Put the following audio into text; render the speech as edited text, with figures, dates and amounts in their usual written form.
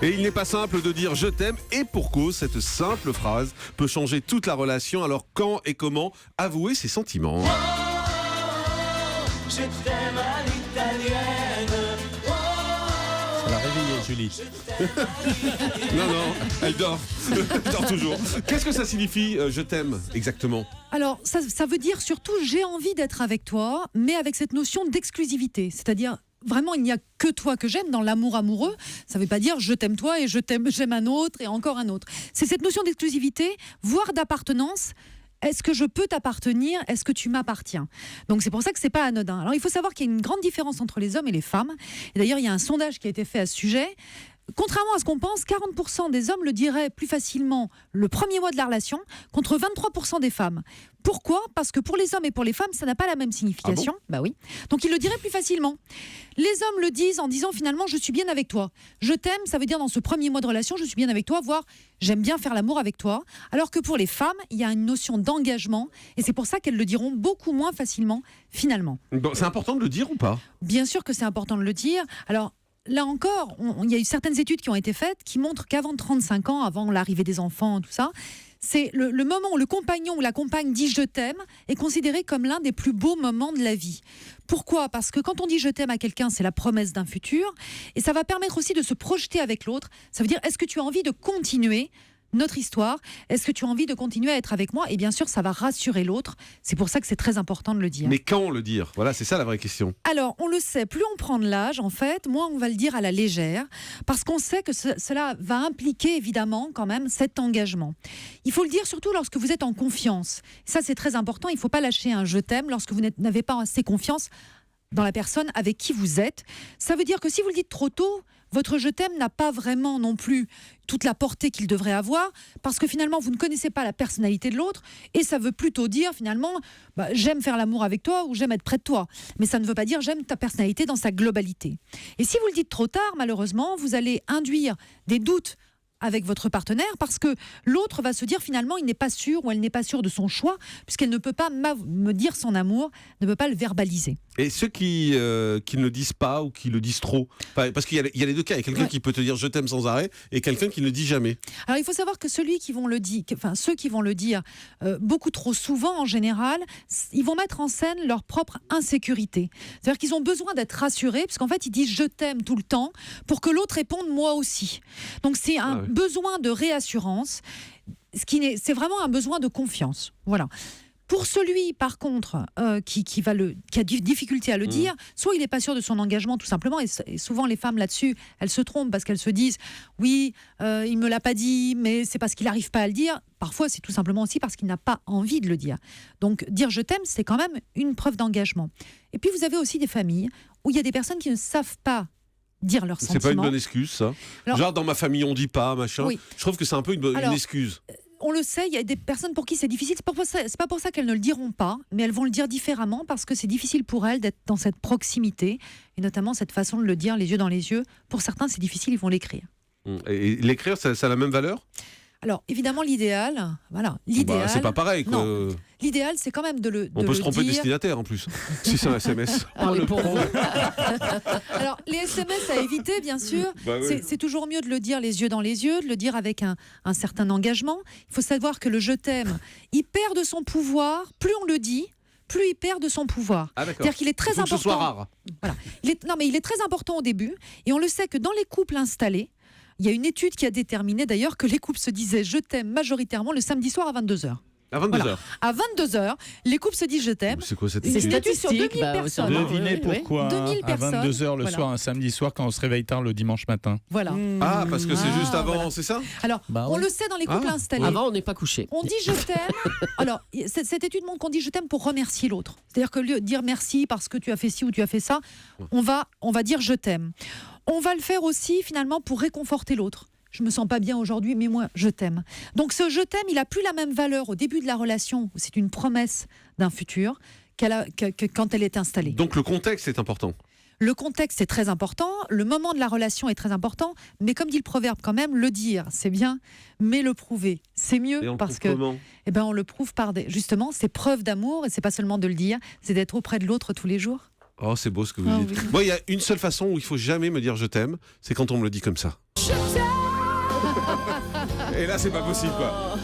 Et il n'est pas simple de dire je t'aime, et pour cause, cette simple phrase peut changer toute la relation. Alors quand et comment avouer ses sentiments? Je t'aime à l'italienne. Ça l'a réveillée, Julie. Non, elle dort. Elle dort toujours. Qu'est-ce que ça signifie je t'aime exactement? Alors, ça veut dire surtout j'ai envie d'être avec toi, mais avec cette notion d'exclusivité. C'est-à-dire, vraiment, il n'y a que toi que j'aime dans l'amour amoureux. Ça ne veut pas dire je t'aime toi et j'aime un autre et encore un autre. C'est cette notion d'exclusivité, voire d'appartenance. Est-ce que je peux t'appartenir? Est-ce que tu m'appartiens? Donc c'est pour ça que c'est pas anodin. Alors il faut savoir qu'il y a une grande différence entre les hommes et les femmes. Et d'ailleurs, il y a un sondage qui a été fait à ce sujet. Contrairement à ce qu'on pense, 40% des hommes le diraient plus facilement le premier mois de la relation, contre 23% des femmes. Pourquoi? Parce que pour les hommes et pour les femmes, ça n'a pas la même signification. Ah bon? Bah oui. Donc ils le diraient plus facilement. Les hommes le disent en disant finalement je suis bien avec toi. Je t'aime, ça veut dire dans ce premier mois de relation, je suis bien avec toi, voire j'aime bien faire l'amour avec toi. Alors que pour les femmes, il y a une notion d'engagement et c'est pour ça qu'elles le diront beaucoup moins facilement finalement. Bon, c'est important de le dire ou pas? Bien sûr que c'est important de le dire. Alors, là encore, il y a eu certaines études qui ont été faites qui montrent qu'avant 35 ans, avant l'arrivée des enfants, tout ça, c'est le moment où le compagnon ou la compagne dit « je t'aime » est considéré comme l'un des plus beaux moments de la vie. Pourquoi? Parce que quand on dit « je t'aime » à quelqu'un, c'est la promesse d'un futur et ça va permettre aussi de se projeter avec l'autre. Ça veut dire, est-ce que tu as envie de continuer notre histoire? Est-ce que tu as envie de continuer à être avec moi? Et bien sûr, ça va rassurer l'autre. C'est pour ça que c'est très important de le dire. Mais quand le dire? Voilà, c'est ça la vraie question. Alors, on le sait, plus on prend de l'âge, en fait, moins on va le dire à la légère, parce qu'on sait que cela va impliquer, évidemment, quand même, cet engagement. Il faut le dire surtout lorsque vous êtes en confiance. Ça, c'est très important. Il ne faut pas lâcher un « je t'aime » lorsque vous n'avez pas assez confiance dans la personne avec qui vous êtes. Ça veut dire que si vous le dites trop tôt, votre « je t'aime » n'a pas vraiment non plus toute la portée qu'il devrait avoir, parce que finalement, vous ne connaissez pas la personnalité de l'autre, et ça veut plutôt dire finalement, j'aime faire l'amour avec toi ou j'aime être près de toi. Mais ça ne veut pas dire j'aime ta personnalité dans sa globalité. Et si vous le dites trop tard, malheureusement, vous allez induire des doutes avec votre partenaire, parce que l'autre va se dire finalement il n'est pas sûr ou elle n'est pas sûre de son choix, puisqu'elle ne peut pas me dire son amour, ne peut pas le verbaliser. Et ceux qui ne le disent pas ou qui le disent trop, parce qu'il y a les deux cas, il y a quelqu'un qui peut te dire je t'aime sans arrêt et quelqu'un qui ne le dit jamais. Alors il faut savoir que ceux qui vont le dire beaucoup trop souvent en général, ils vont mettre en scène leur propre insécurité. C'est-à-dire qu'ils ont besoin d'être rassurés, parce qu'en fait ils disent je t'aime tout le temps pour que l'autre réponde moi aussi. Donc c'est un besoin de réassurance, c'est vraiment un besoin de confiance. Voilà. Pour celui, par contre, qui a des difficultés à le dire, soit il n'est pas sûr de son engagement, tout simplement, et souvent les femmes là-dessus, elles se trompent parce qu'elles se disent « oui, il ne me l'a pas dit, mais c'est parce qu'il n'arrive pas à le dire ». Parfois, c'est tout simplement aussi parce qu'il n'a pas envie de le dire. Donc, dire « je t'aime », c'est quand même une preuve d'engagement. Et puis, vous avez aussi des familles où il y a des personnes qui ne savent pas dire leurs sentiments. C'est pas une bonne excuse, ça? Alors, genre, dans ma famille, on dit pas, machin. Oui. Je trouve que c'est un peu une excuse. On le sait, il y a des personnes pour qui c'est difficile. C'est pas pour ça qu'elles ne le diront pas, mais elles vont le dire différemment parce que c'est difficile pour elles d'être dans cette proximité et notamment cette façon de le dire les yeux dans les yeux. Pour certains, c'est difficile, ils vont l'écrire. Et l'écrire, ça a la même valeur? Alors, évidemment, l'idéal, c'est pas pareil, quoi. Non. L'idéal, c'est quand même de le On peut se tromper de dire. destinataire, en plus, si c'est un SMS. Alors, les SMS à éviter, bien sûr. Oui. C'est toujours mieux de le dire les yeux dans les yeux, de le dire avec un certain engagement. Il faut savoir que le « je t'aime », il perd de son pouvoir. Plus on le dit, plus il perd de son pouvoir. Ah, d'accord. C'est-à-dire qu'il est très important. Que ce soit rare. Voilà. Il est très important au début. Et on le sait que dans les couples installés, il y a une étude qui a déterminé d'ailleurs que les couples se disaient « je t'aime » majoritairement le samedi soir à 22h. À 22h. Voilà. À 22h, les couples se disent je t'aime. C'est quoi cette C'est étude? une étude sur 2000 personnes. Devinez pourquoi 2000 à personnes. 22h le soir, un samedi soir, quand on se réveille tard le dimanche matin. Voilà. Ah, parce que c'est juste avant, voilà. c'est ça? Alors, on le sait dans les couples installés. Avant, on n'est pas couché. On dit je t'aime. Alors, cette étude montre qu'on dit je t'aime pour remercier l'autre. C'est-à-dire que lieu de dire merci parce que tu as fait ci ou tu as fait ça, on va dire je t'aime. On va le faire aussi finalement pour réconforter l'autre. Je me sens pas bien aujourd'hui, mais moi, je t'aime. Donc ce « je t'aime », il n'a plus la même valeur au début de la relation, où c'est une promesse d'un futur, que quand elle est installée. Donc le contexte est important. Le contexte est très important, le moment de la relation est très important, mais comme dit le proverbe quand même, le dire, c'est bien, mais le prouver, c'est mieux. Et on parce prouve que comment? on le prouve par justement ces preuves d'amour, et c'est pas seulement de le dire, c'est d'être auprès de l'autre tous les jours. Oh, c'est beau ce que vous Ah dites. oui. Moi, il y a une seule façon où il faut jamais me dire je t'aime, c'est quand on me le dit comme ça. Et là, c'est pas possible, quoi.